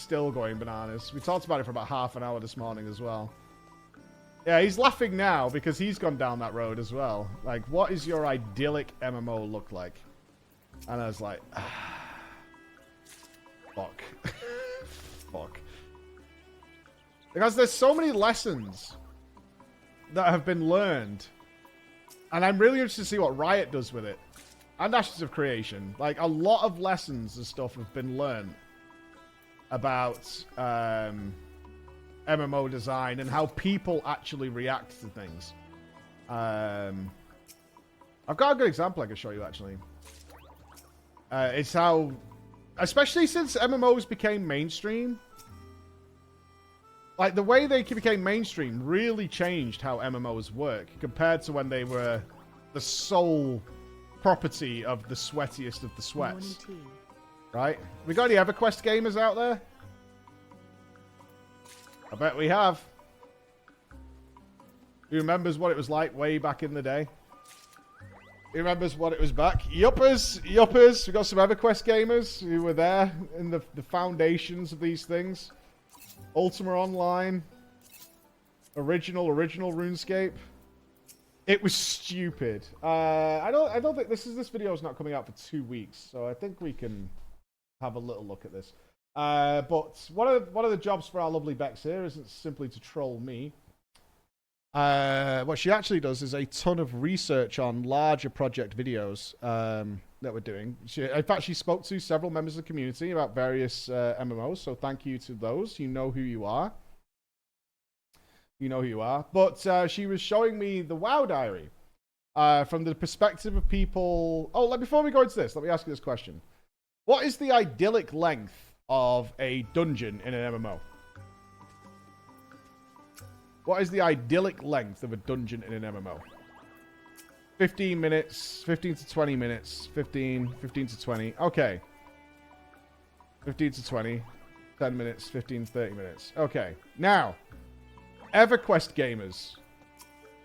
still going bananas. We talked about it for about half an hour this morning as well. Yeah, he's laughing now because he's gone down that road as well. Like, what is your idyllic MMO look like? And I was like, fuck. Fuck. Because there's so many lessons that have been learned. And I'm really interested to see what Riot does with it. And Ashes of Creation. Like, a lot of lessons and stuff have been learned about MMO design and how people actually react to things. I've got a good example I can show you, actually. It's how... Especially since MMOs became mainstream. Like, the way they became mainstream really changed how MMOs work compared to when they were the sole property of the sweatiest of the sweats. Right? We got any EverQuest gamers out there? I bet we have. Who remembers what it was like way back in the day? Who remembers what it was back? Yuppers! Yuppers! We got some EverQuest gamers who were there in the foundations of these things. Ultima Online. Original RuneScape. It was stupid. I don't think this video is not coming out for 2 weeks, so I think we can have a little look at this. But one of the jobs for our lovely Bex here isn't simply to troll me. What she actually does is a ton of research on larger project videos that we're doing. In fact, she spoke to several members of the community about various MMOs, so thank you to those. You know who you are. You know who you are. But she was showing me the WoW diary from the perspective of people... Oh, before we go into this, let me ask you this question. What is the idyllic length of a dungeon in an MMO? What is the idyllic length of a dungeon in an MMO? 15 minutes, 15 to 20 minutes, 15 to 20. Okay. 15 to 20, 10 minutes, 15 to 30 minutes. Okay. Now, EverQuest gamers,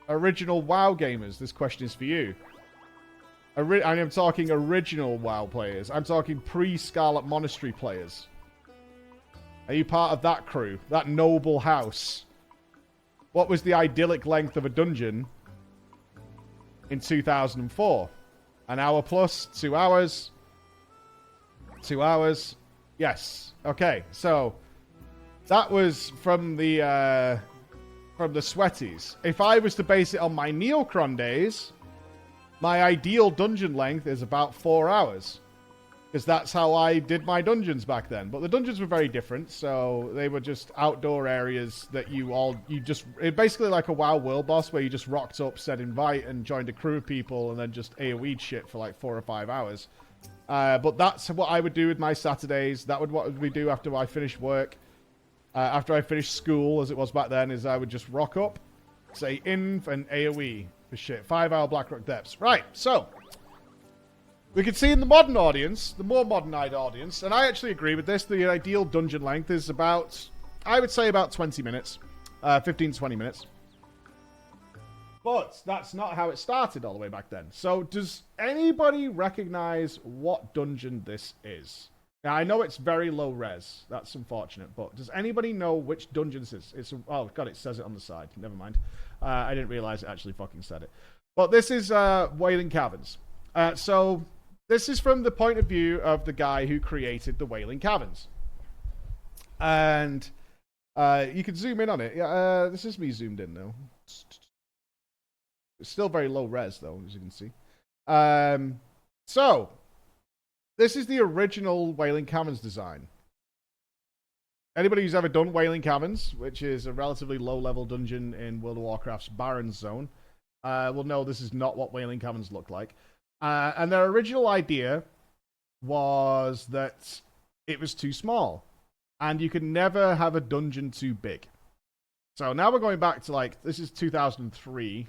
original WoW gamers, this question is for you. I am talking original WoW players. I'm talking pre-Scarlet Monastery players. Are you part of that crew? That noble house? What was the idyllic length of a dungeon in 2004? An hour plus? 2 hours? 2 hours? Yes. Okay, so that was from the sweaties. If I was to base it on my Neocron days, my ideal dungeon length is about 4 hours. Because that's how I did my dungeons back then. But the dungeons were very different, so they were just outdoor areas that basically like a WoW world boss where you just rocked up, said invite, and joined a crew of people, and then just AoE'd shit for like 4 or 5 hours. But that's what I would do with my Saturdays. That would what we do after I finished work. After I finished school, as it was back then, is I would just rock up, say inv and AoE for shit. 5-hour Blackrock Depths. Right, so... We can see in the modern audience, the more modern-eyed audience, and I actually agree with this, the ideal dungeon length is about, I would say about 20 minutes. 15 to 20 minutes. But that's not how it started all the way back then. So does anybody recognize what dungeon this is? Now, I know it's very low res. That's unfortunate. But does anybody know which dungeon this is? Oh, God, it says it on the side. Never mind. I didn't realize it actually fucking said it. But this is Wailing Caverns. So... This is from the point of view of the guy who created the Wailing Caverns. And you can zoom in on it. Yeah, this is me zoomed in, though. It's still very low res, though, as you can see. So, this is the original Wailing Caverns design. Anybody who's ever done Wailing Caverns, which is a relatively low-level dungeon in World of Warcraft's Barrens Zone, will know this is not what Wailing Caverns look like. And their original idea was that it was too small. And you could never have a dungeon too big. So now we're going back to, like, this is 2003.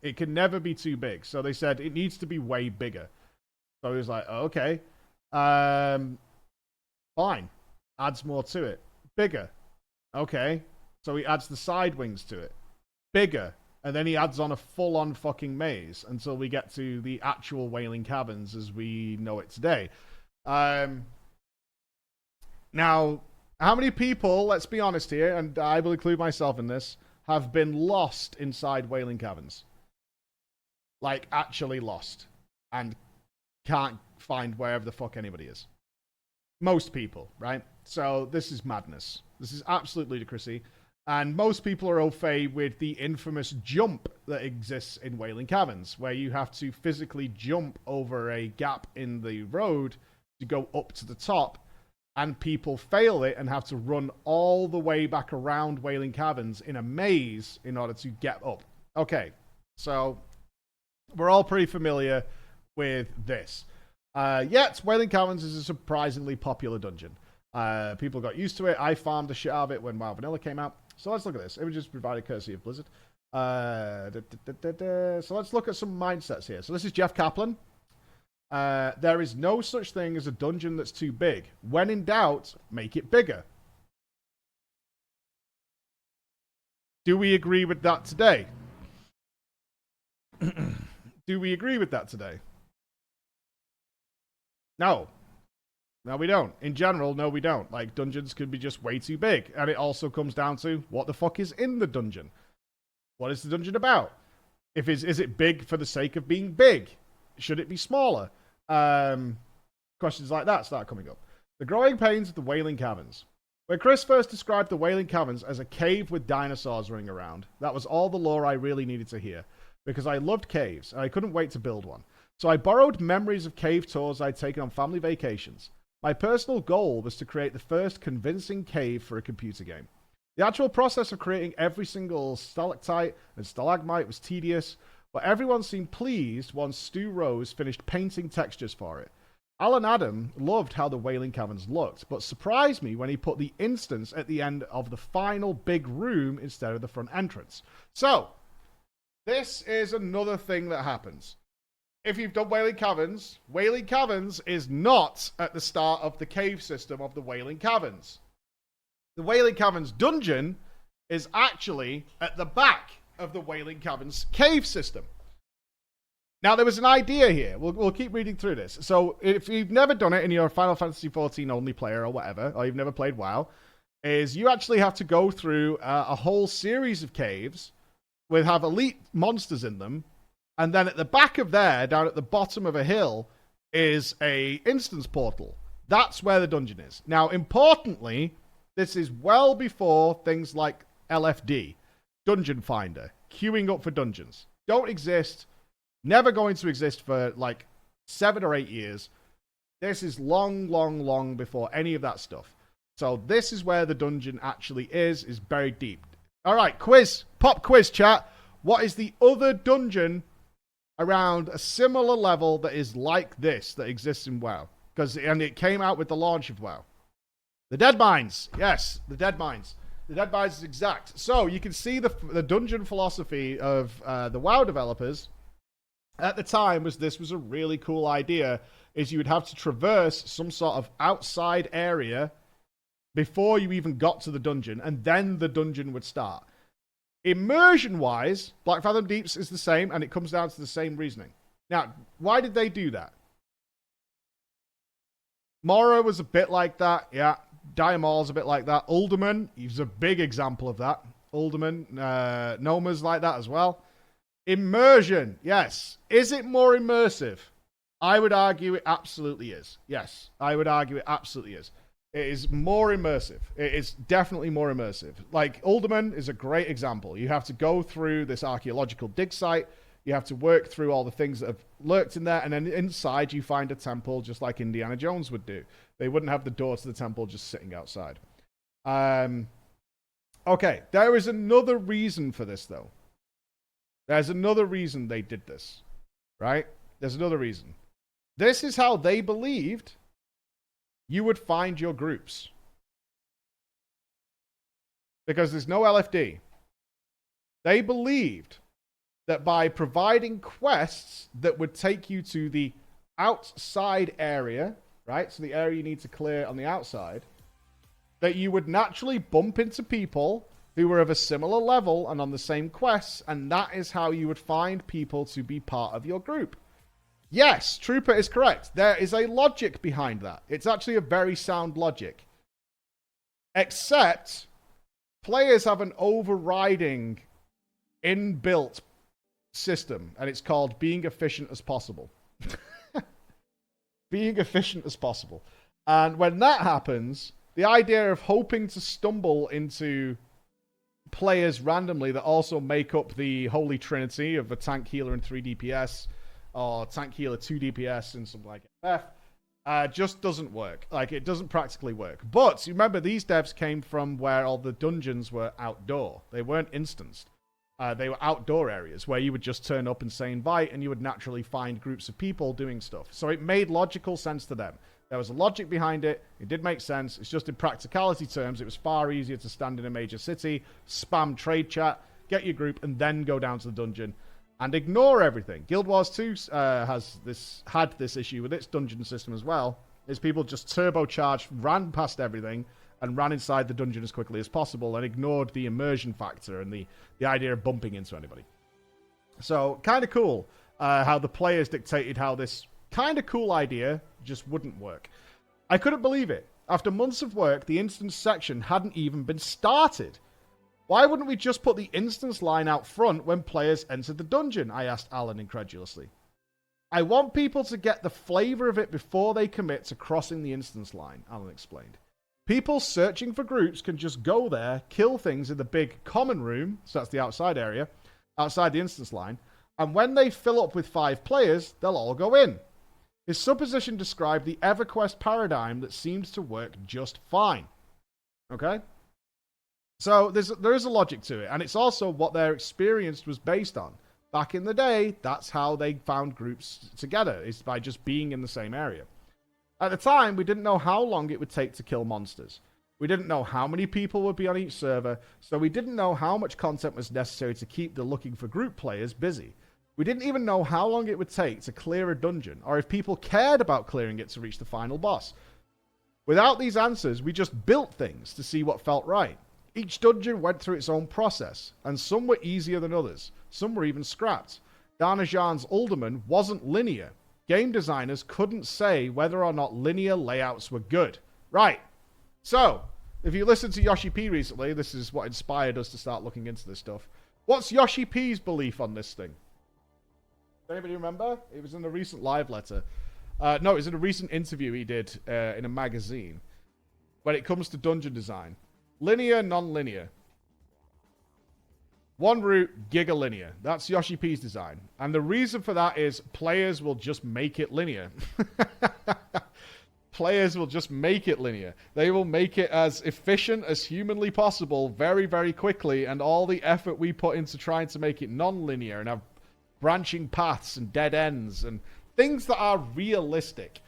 It can never be too big. So they said it needs to be way bigger. So he was like, oh, okay. Fine. Adds more to it. Bigger. Okay. So he adds the side wings to it. Bigger. And then he adds on a full-on fucking maze until we get to the actual Wailing Caverns as we know it today. Now, How many people, let's be honest here, and I will include myself in this, have been lost inside Wailing Caverns? Like, actually lost. And can't find wherever the fuck anybody is. Most people, right? So this is madness. This is absolute ludicrousy. And most people are au fait with the infamous jump that exists in Wailing Caverns, where you have to physically jump over a gap in the road to go up to the top, and people fail it and have to run all the way back around Wailing Caverns in a maze in order to get up. Okay, so we're all pretty familiar with this. Yet, Wailing Caverns is a surprisingly popular dungeon. People got used to it. I farmed the shit out of it when WoW Vanilla came out. So let's look at this. Images provided courtesy of Blizzard. So let's look at some mindsets here. So this is Jeff Kaplan. There is no such thing as a dungeon that's too big. When in doubt, make it bigger. Do we agree with that today? Do we agree with that today? No. No, we don't. In general, no, we don't. Like, dungeons could be just way too big. And it also comes down to what the fuck is in the dungeon? What is the dungeon about? Is it big for the sake of being big? Should it be smaller? Questions like that start coming up. The growing pains of the Wailing Caverns. When Chris first described the Wailing Caverns as a cave with dinosaurs running around, that was all the lore I really needed to hear. Because I loved caves, and I couldn't wait to build one. So I borrowed memories of cave tours I'd taken on family vacations. My personal goal was to create the first convincing cave for a computer game. The actual process of creating every single stalactite and stalagmite was tedious, but everyone seemed pleased once Stu Rose finished painting textures for it. Alan Adam loved how the Wailing Caverns looked, but surprised me when he put the instance at the end of the final big room instead of the front entrance. So, this is another thing that happens. If you've done Wailing Caverns is not at the start of the cave system of the Wailing Caverns. The Wailing Caverns dungeon is actually at the back of the Wailing Caverns cave system. Now, there was an idea here. We'll keep reading through this. So, if you've never done it and you're a Final Fantasy XIV only player or whatever, or you've never played WoW, is you actually have to go through a whole series of caves with have elite monsters in them. And then at the back of there, down at the bottom of a hill, is a instance portal. That's where the dungeon is. Now, importantly, this is well before things like LFD, Dungeon Finder, queuing up for dungeons. Don't exist. Never going to exist for like 7 or 8 years. This is long, long, long before any of that stuff. So this is where the dungeon actually is buried deep. All right, quiz. Pop quiz, chat. What is the other dungeon around a similar level that is like this, that exists in WoW? And it came out with the launch of WoW. The Dead Mines. Yes, the Dead Mines. The Dead Mines is exact. So you can see the dungeon philosophy of the WoW developers at the time this was a really cool idea, is you would have to traverse some sort of outside area before you even got to the dungeon, and then the dungeon would start. Immersion-wise, Black Fathom Deeps is the same, and it comes down to the same reasoning. Now, why did they do that? Mora was a bit like that, yeah. Diamor's a bit like that. Uldaman, he's a big example of that. Uldaman, Noma's like that as well. Immersion, yes. Is it more immersive? I would argue it absolutely is. Yes, I would argue it absolutely is. It is more immersive. It is definitely more immersive. Like, Uldaman is a great example. You have to go through this archaeological dig site. You have to work through all the things that have lurked in there. And then inside, you find a temple just like Indiana Jones would do. They wouldn't have the door to the temple just sitting outside. Okay, there is another reason for this, though. There's another reason they did this, right? There's another reason. This is how they believed you would find your groups. Because there's no LFD. They believed that by providing quests that would take you to the outside area, right? So the area you need to clear on the outside, that you would naturally bump into people who were of a similar level and on the same quests, and that is how you would find people to be part of your group. Yes, Trooper is correct. There is a logic behind that. It's actually a very sound logic. Except players have an overriding inbuilt system, and it's called being efficient as possible. Being efficient as possible. And when that happens, the idea of hoping to stumble into players randomly that also make up the holy trinity of a tank healer and 3 DPS, or tank healer 2 DPS and something like that, just doesn't work. Like, it doesn't practically work. But you remember, these devs came from where all the dungeons were outdoor. They weren't instanced. They were outdoor areas where you would just turn up and say invite, and you would naturally find groups of people doing stuff. So it made logical sense to them. There was a logic behind it. It did make sense. It's just in practicality terms, it was far easier to stand in a major city, spam trade chat, get your group, and then go down to the dungeon and ignore everything. Guild Wars 2 had this issue with its dungeon system as well, is people just turbocharged, ran past everything, and ran inside the dungeon as quickly as possible and ignored the immersion factor and the idea of bumping into anybody. So, kind of cool how the players dictated how this kind of cool idea just wouldn't work. I couldn't believe it. After months of work, the instance section hadn't even been started. Why wouldn't we just put the instance line out front when players entered the dungeon? I asked Alan incredulously. I want people to get the flavor of it before they commit to crossing the instance line, Alan explained. People searching for groups can just go there, kill things in the big common room, so that's the outside area, outside the instance line, and when they fill up with 5 players, they'll all go in. His supposition described the EverQuest paradigm that seems to work just fine. Okay? So there is a logic to it, and it's also what their experience was based on. Back in the day, that's how they found groups together, is by just being in the same area. At the time, we didn't know how long it would take to kill monsters. We didn't know how many people would be on each server, so we didn't know how much content was necessary to keep the looking for group players busy. We didn't even know how long it would take to clear a dungeon, or if people cared about clearing it to reach the final boss. Without these answers, we just built things to see what felt right. Each dungeon went through its own process, and some were easier than others. Some were even scrapped. Danajan's Alderman wasn't linear. Game designers couldn't say whether or not linear layouts were good. Right. So, if you listened to Yoshi P recently, this is what inspired us to start looking into this stuff. What's Yoshi P's belief on this thing? Anybody remember? It was in a recent live letter. No, it was in a recent interview he did in a magazine. When it comes to dungeon design. Linear, non-linear. One route, gigalinear. That's Yoshi P's design. And the reason for that is players will just make it linear. Players will just make it linear. They will make it as efficient as humanly possible very, very quickly, and all the effort we put into trying to make it non-linear and have branching paths and dead ends and things that are realistic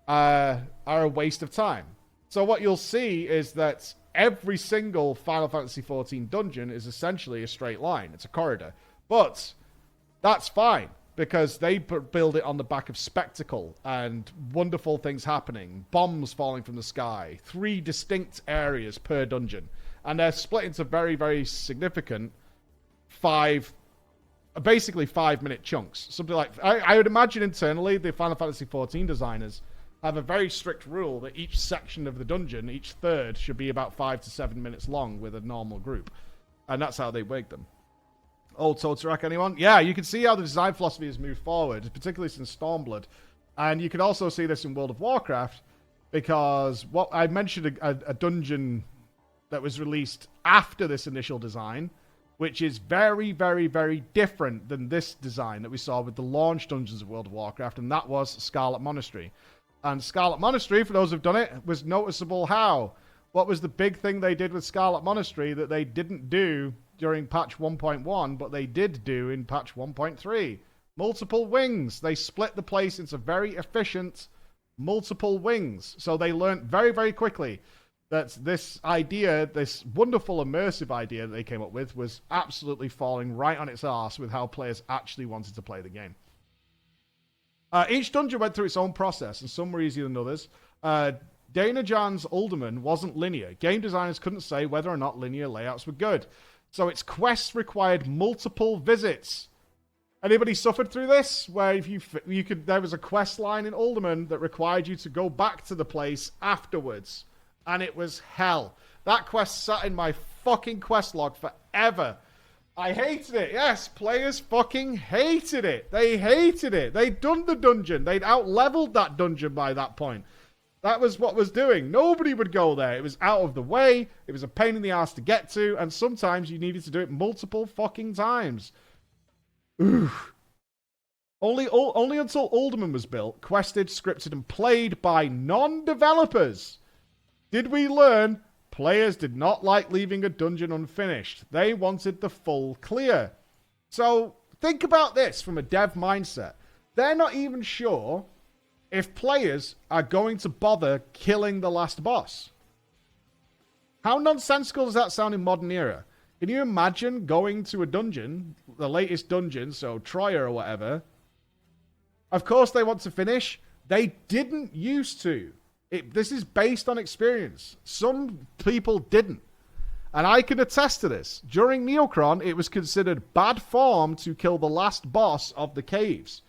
are a waste of time. So what you'll see is that every single Final Fantasy XIV dungeon is essentially a straight line. It's a corridor. But that's fine, because they build it on the back of spectacle and wonderful things happening, bombs falling from the sky, 3 distinct areas per dungeon. And they're split into very, very significant basically 5-minute chunks. Something like, I would imagine internally, the Final Fantasy XIV designers have a very strict rule that each section of the dungeon, each third, should be about 5 to 7 minutes long with a normal group. And that's how they make them. Old Totarak, anyone? Yeah, you can see how the design philosophy has moved forward, particularly since Stormblood. And you can also see this in World of Warcraft, because what I mentioned a dungeon that was released after this initial design, which is very, very, very different than this design that we saw with the launch dungeons of World of Warcraft, and that was Scarlet Monastery. And Scarlet Monastery, for those who've done it, was noticeable how? What was the big thing they did with Scarlet Monastery that they didn't do during patch 1.1, but they did do in patch 1.3? Multiple wings. They split the place into very efficient multiple wings. So they learned very, very quickly that this idea, this wonderful immersive idea that they came up with, was absolutely falling right on its arse with how players actually wanted to play the game. Each dungeon went through its own process, and some were easier than others. Danajan's Alderman wasn't linear. Game designers couldn't say whether or not linear layouts were good. So its quests required multiple visits. Anybody suffered through this? Where if you could, there was a quest line in Alderman that required you to go back to the place afterwards And it was hell. That quest sat in my fucking quest log forever. I hated it. Yes, players fucking hated it. They hated it. They'd done the dungeon. They'd out-leveled that dungeon by that point. That was what was doing. Nobody would go there. It was out of the way. It was a pain in the ass to get to. And sometimes you needed to do it multiple fucking times. Oof. Only until Alderman was built, quested, scripted, and played by non-developers, did we learn players did not like leaving a dungeon unfinished. They wanted the full clear. So think about this from a dev mindset. They're not even sure if players are going to bother killing the last boss. How nonsensical does that sound in modern era? Can you imagine going to a dungeon, the latest dungeon, so Troya or whatever? Of course they want to finish. They didn't used to. This is based on experience. Some people didn't. And I can attest to this. During Neocron, it was considered bad form to kill the last boss of the caves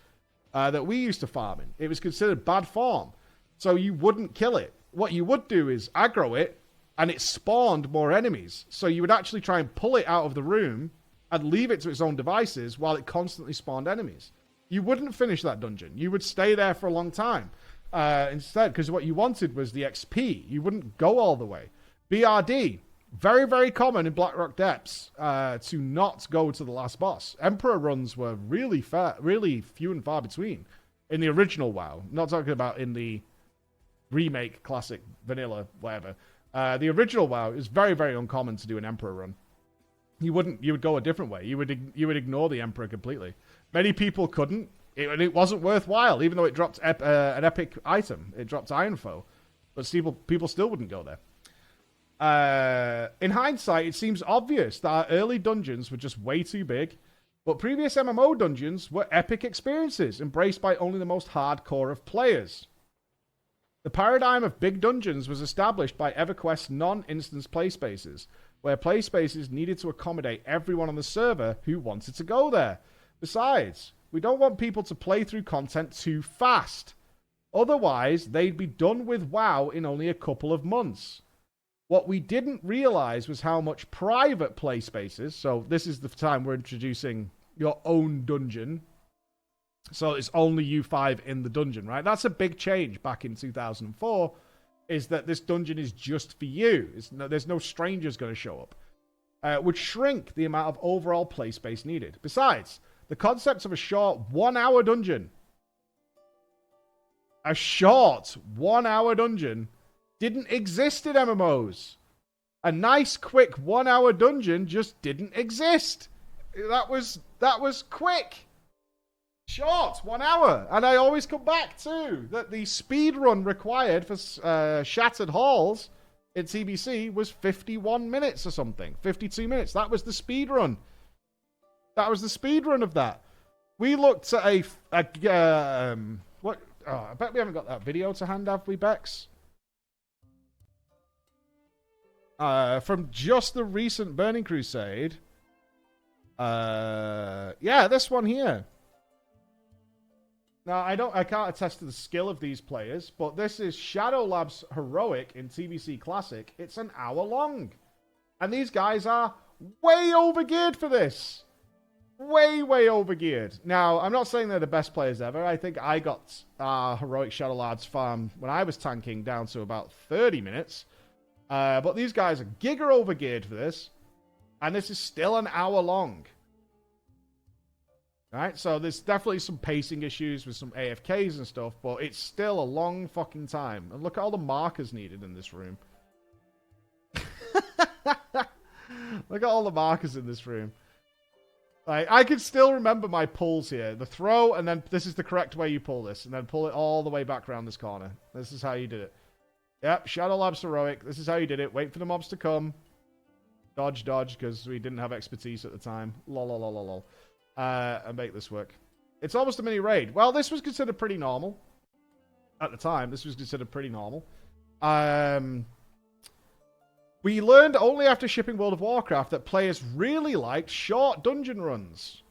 that we used to farm in. It was considered bad form. So you wouldn't kill it. What you would do is aggro it, and it spawned more enemies. So you would actually try and pull it out of the room and leave it to its own devices while it constantly spawned enemies. You wouldn't finish that dungeon. You would stay there for a long time instead, because what you wanted was the XP. You wouldn't go all the way. BRD, very, very common in Blackrock Depths to not go to the last boss. Emperor runs were really few and far between in the original WoW. Not talking about in the remake, classic, vanilla, whatever. The original WoW is very, very uncommon to do an Emperor run. You would go a different way. You would ignore the Emperor completely. Many people couldn't. It wasn't worthwhile, even though it dropped an epic item. It dropped Iron Foe. But people still wouldn't go there. In hindsight, it seems obvious that our early dungeons were just way too big. But previous MMO dungeons were epic experiences, embraced by only the most hardcore of players. The paradigm of big dungeons was established by EverQuest's non-instance playspaces, where playspaces needed to accommodate everyone on the server who wanted to go there. Besides, we don't want people to play through content too fast. Otherwise, they'd be done with WoW in only a couple of months. What we didn't realize was how much private play spaces, so this is the time we're introducing your own dungeon. So it's only you 5 in the dungeon, right? That's a big change back in 2004, is that this dungeon is just for you. There's no strangers going to show up. Would shrink the amount of overall play space needed. Besides, the concept of a short 1-hour dungeon. A short 1-hour dungeon didn't exist in MMOs. A nice, quick 1-hour dungeon just didn't exist. That was quick. Short, 1 hour. And I always come back to that the speed run required for Shattered Halls in TBC was 51 minutes or something. 52 minutes. That was the speed run. That was the speed run of that. We looked at what? Oh, I bet we haven't got that video to hand, have we, Bex? From just the recent Burning Crusade. Yeah, this one here. Now, I can't attest to the skill of these players, but this is Shadow Labs Heroic in TBC Classic. It's an hour long. And these guys are way overgeared for this. Way overgeared. Now, I'm not saying they're the best players ever. I think I got Heroic Shadow Labs farm when I was tanking down to about 30 minutes. But these guys are giga overgeared for this. And this is still an hour long. Right, so there's definitely some pacing issues with some AFKs and stuff, but it's still a long fucking time. And look at all the markers needed in this room. Look at all the markers in this room. Like, I can still remember my pulls here. The throw, and then this is the correct way you pull this. And then pull it all the way back around this corner. This is how you did it. Yep, Shadow Labs Heroic. This is how you did it. Wait for the mobs to come. Dodge, because we didn't have expertise at the time. Lol. And make this work. It's almost a mini raid. Well, this was considered pretty normal. At the time, this was considered pretty normal. We learned only after shipping World of Warcraft that players really liked short dungeon runs.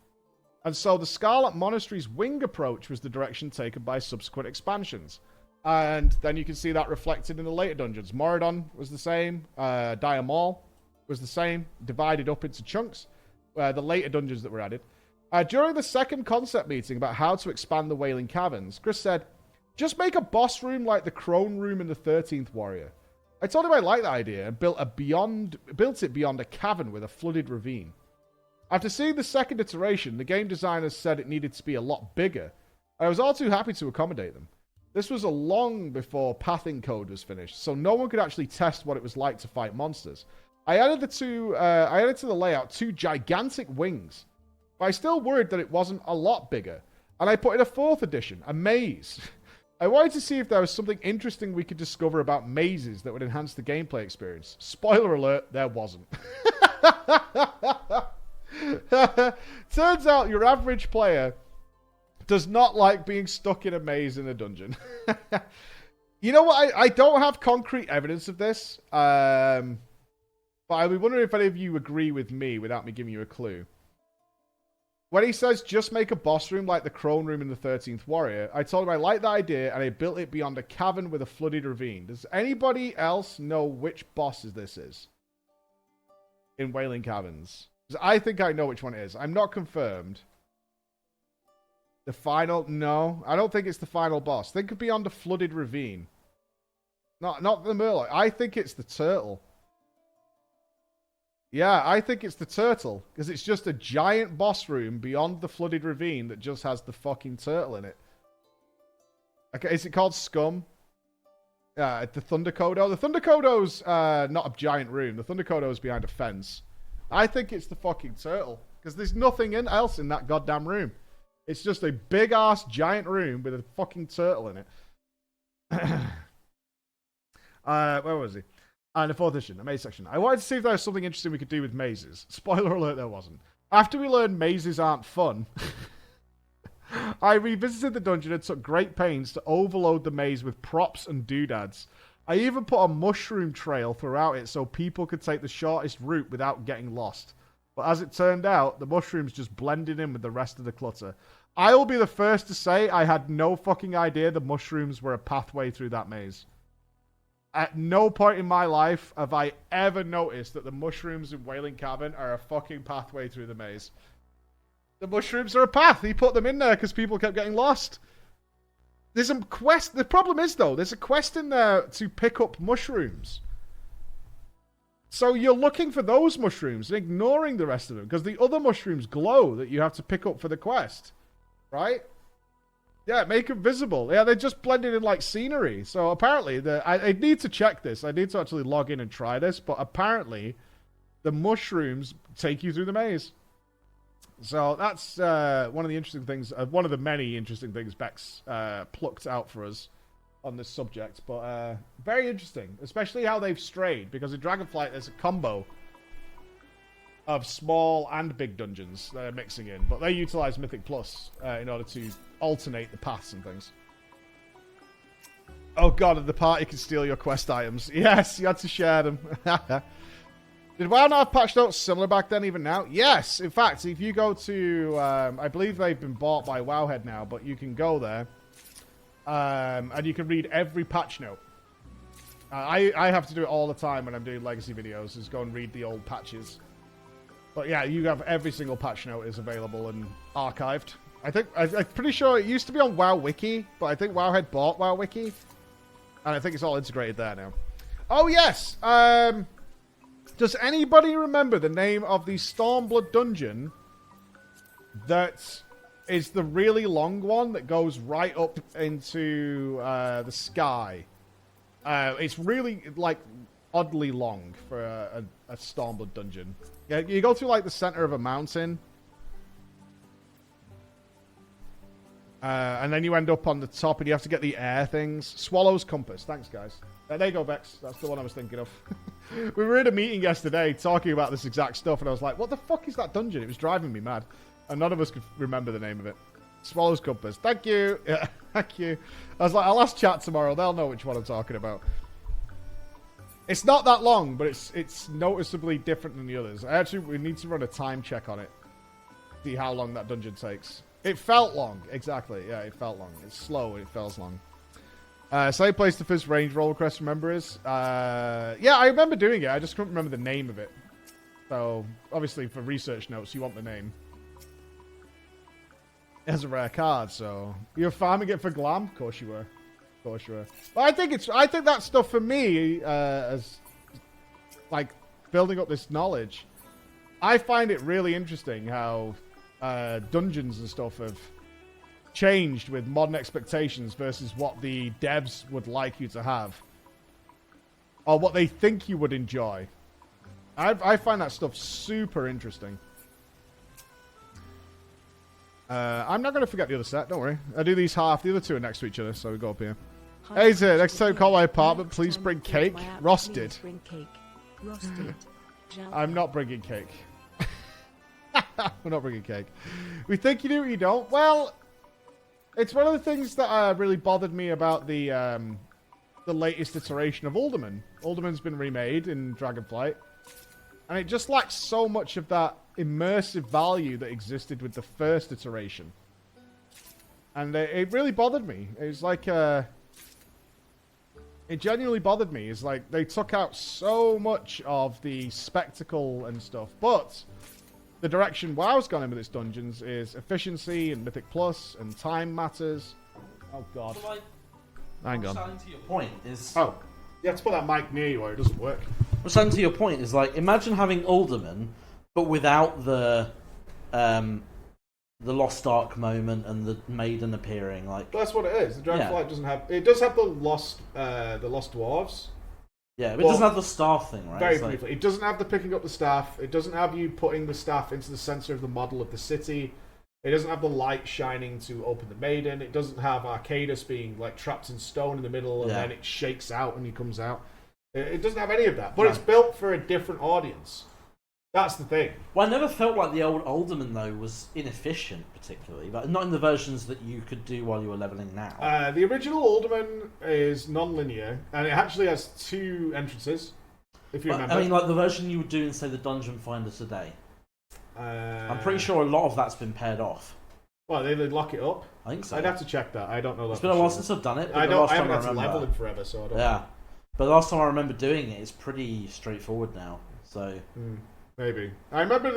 And so the Scarlet Monastery's wing approach was the direction taken by subsequent expansions. And then you can see that reflected in the later dungeons. Moradon was the same. Dire Maul was the same, divided up into chunks. The later dungeons that were added. During the second concept meeting about how to expand the Wailing Caverns, Chris said, just make a boss room like the Crone Room in the 13th Warrior. I told him I liked that idea and built it beyond a cavern with a flooded ravine. After seeing the second iteration, the game designers said it needed to be a lot bigger. I was all too happy to accommodate them. This was a long before pathing code was finished, so no one could actually test what it was like to fight monsters. I added to the layout 2 gigantic wings, but I still worried that it wasn't a lot bigger. And I put in a 4th edition, a maze. I wanted to see if there was something interesting we could discover about mazes that would enhance the gameplay experience. Spoiler alert, there wasn't. Turns out your average player does not like being stuck in a maze in a dungeon. You know what? I don't have concrete evidence of this. But I'd be wondering if any of you agree with me without me giving you a clue. When he says, just make a boss room like the Crone Room in the 13th Warrior, I told him I liked that idea and I built it beyond a cavern with a flooded ravine. Does anybody else know which bosses this is? In Wailing Caverns. Because I think I know which one it is. I'm not confirmed. The final... No, I don't think it's the final boss. Think of beyond a flooded ravine. Not the Murloc. I think it's the turtle. Yeah, I think it's the turtle. Because it's just a giant boss room beyond the flooded ravine that just has the fucking turtle in it. Okay, is it called Scum? Yeah, the Thunder Kodo. The Thunder Kodo's not a giant room. The Thunder Kodo's behind a fence. I think it's the fucking turtle. Because there's nothing else in that goddamn room. It's just a big-ass giant room with a fucking turtle in it. Where was he? And the 4th edition, the maze section. I wanted to see if there was something interesting we could do with mazes. Spoiler alert, there wasn't. After we learned mazes aren't fun, I revisited the dungeon and took great pains to overload the maze with props and doodads. I even put a mushroom trail throughout it so people could take the shortest route without getting lost. But as it turned out, the mushrooms just blended in with the rest of the clutter. I will be the first to say I had no fucking idea the mushrooms were a pathway through that maze. At no point in my life have I ever noticed that the mushrooms in Wailing Cavern are a fucking pathway through the maze. The mushrooms are a path. He put them in there because people kept getting lost. There's a quest. The problem is, though, there's a quest in there to pick up mushrooms. So you're looking for those mushrooms and ignoring the rest of them because the other mushrooms glow that you have to pick up for the quest. Right? Yeah, make them visible. Yeah, they're just blended in like scenery. So apparently, I need to check this. I need to actually log in and try this. But apparently, the mushrooms take you through the maze. So that's one of the interesting things. One of the many interesting things Bex plucked out for us on this subject. But very interesting. Especially how they've strayed. Because in Dragonflight, there's a combo of small and big dungeons they're mixing in. But they utilize Mythic Plus in order to alternate the paths and things. Oh god, the party can steal your quest items. Yes, you had to share them. Did WoW not have patch notes similar back then even now? Yes, in fact, if you go to... I believe they've been bought by Wowhead now, but you can go there. And you can read every patch note. I have to do it all the time when I'm doing legacy videos, is go and read the old patches. But yeah, you have every single patch note is available and archived. I'm pretty sure it used to be on WoW Wiki, but I think Wowhead bought WoW Wiki. And I think it's all integrated there now. Oh, yes! Does anybody remember the name of the Stormblood dungeon that is the really long one that goes right up into the sky? It's really, like, oddly long for a Stormblood dungeon. Yeah, you go through, like, the center of a mountain. And then you end up on the top and you have to get the air things. Swallow's Compass. Thanks, guys. There you go, Vex. That's the one I was thinking of. We were in a meeting yesterday talking about this exact stuff, and I was like, what the fuck is that dungeon? It was driving me mad. And none of us could remember the name of it. Swallow's Compass. Thank you. Yeah, thank you. I was like, I'll ask chat tomorrow. They'll know which one I'm talking about. It's not that long, but it's noticeably different than the others. We need to run a time check on it. See how long that dungeon takes. It felt long. Exactly. Yeah, it felt long. It's slow and it feels long. Sally placed the first range roll request, remember is? Yeah, I remember doing it. I just couldn't remember the name of it. So, obviously, for research notes, you want the name. It has a rare card, so... You're farming it for glam? Of course you were. Of course you were. But I think that stuff for me, as... Like, building up this knowledge, I find it really interesting how dungeons and stuff have changed with modern expectations versus what the devs would like you to have. Or what they think you would enjoy. I find that stuff super interesting. I'm not going to forget the other set, don't worry. I do these half, the other two are next to each other, so we go up here. Hey, next time call my apartment, please bring cake. Roasted. Roasted. I'm not bringing cake. We're not bringing cake. We think you do, you don't. Well, it's one of the things that really bothered me about the latest iteration of Alderman. Alderman's been remade in Dragonflight. And it just lacks so much of that immersive value that existed with the first iteration. And it really bothered me. It was like... it genuinely bothered me. It's like they took out so much of the spectacle and stuff. But the direction WoW's gone in with its dungeons is efficiency and Mythic Plus and time matters. Oh, God. So, like, hang on. To your point is... Oh. You have to put that mic near you or it doesn't work. What's to your point is, like, imagine having Alderman, but without the Lost Ark moment and the Maiden appearing. Like, Well, that's what it is. The Dragonflight doesn't have... It does have the Lost Dwarves. yeah, but it doesn't have the staff thing, right? Very It's like- briefly. It doesn't have the picking up the staff. It doesn't have you putting the staff into the center of the model of the city. It doesn't have the light shining to open the Maiden. It doesn't have Arcadus being like trapped in stone in the middle and then it shakes out when he comes out. It doesn't have any of that. But it's built for a different audience. That's the thing. Well, I never felt like the old Alderman, though, was inefficient, particularly. But not in the versions that you could do while you were leveling now. The original Alderman is non-linear, and it actually has 2 entrances, if you remember. I mean, like the version you would do in, say, the Dungeon Finder today. I'm pretty sure a lot of that's been paired off. Well, they lock it up? I think so. I'd have to check that. I don't know that. It's been a while since I've done it. But I haven't had to remember, level in forever, so I don't know. Yeah. But the last time I remember doing it, it's pretty straightforward now. So maybe. I remember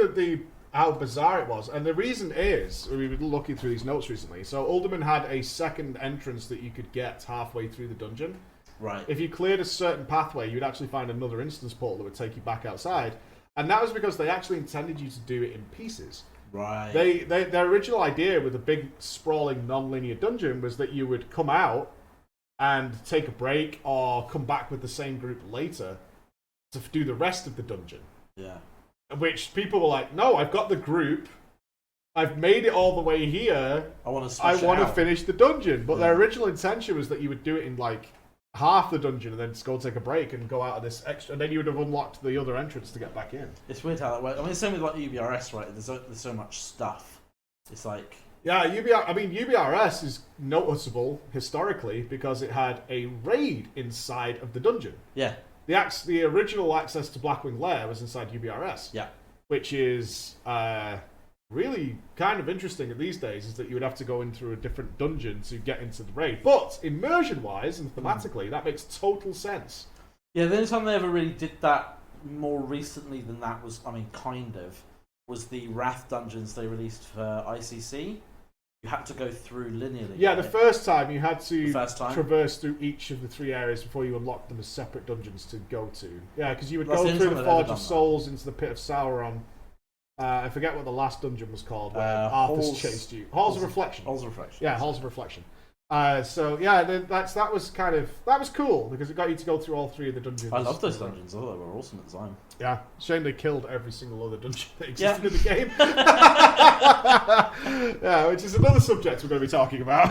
how bizarre it was, and the reason is, we were looking through these notes recently, so Alderman had a second entrance that you could get halfway through the dungeon. Right. If you cleared a certain pathway, you'd actually find another instance portal that would take you back outside, and that was because they actually intended you to do it in pieces. Right. Their original idea with a big, sprawling, non-linear dungeon was that you would come out and take a break or come back with the same group later to do the rest of the dungeon. Yeah. Which people were like, no, I've got the group. I've made it all the way here. I want to finish the dungeon. But their original intention was that you would do it in like half the dungeon and then just go take a break and go out of this extra, and then you would have unlocked the other entrance to get back in. It's weird how that works. I mean, same with like UBRS, right? There's so much stuff. It's like... Yeah, UBRS is noticeable historically because it had a raid inside of the dungeon. Yeah. The original access to Blackwing Lair was inside UBRS. Yeah. Which is really kind of interesting these days, is that you would have to go in through a different dungeon to get into the raid. But immersion-wise and thematically, that makes total sense. Yeah, the only time they ever really did that more recently than that was, I mean, kind of, was the Wrath dungeons they released for ICC. You had to go through linearly. Yeah, right? the first time you had to traverse through each of the 3 areas before you unlocked them as separate dungeons to go to. Yeah, because you would go through the Forge of Souls into the Pit of Sauron. I forget what the last dungeon was called, where Arthas chased you. Halls of Reflection. Halls of Reflection. Yeah, Halls of Reflection. So yeah, that was cool because it got you to go through all 3 of the dungeons. I love those dungeons. I thought they were awesome at the time. Yeah, shame they killed every single other dungeon that existed in the game. Yeah, which is another subject we're going to be talking about.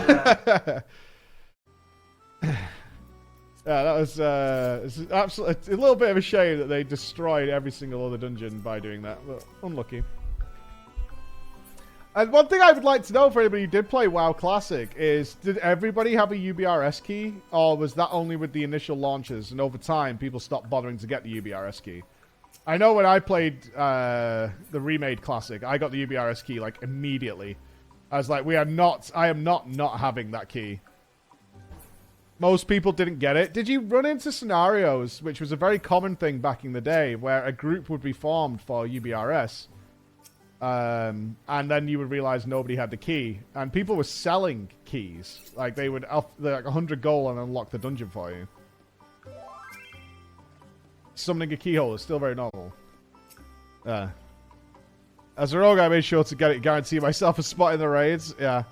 Yeah, that was it's absolutely a little bit of a shame that they destroyed every single other dungeon by doing that, but unlucky. And one thing I would like to know for anybody who did play WoW Classic is, did everybody have a UBRS key, or was that only with the initial launches, and over time people stopped bothering to get the UBRS key? I know when I played the remade Classic, I got the UBRS key like immediately. I was like, I am not having that key. Most people didn't get it. Did you run into scenarios, which was a very common thing back in the day, where a group would be formed for UBRS, and then you would realize nobody had the key, and people were selling keys. Like, they would like 100 gold and unlock the dungeon for you. Summoning a keyhole is still very novel. As a rogue, I made sure to get it, guarantee myself a spot in the raids. Yeah.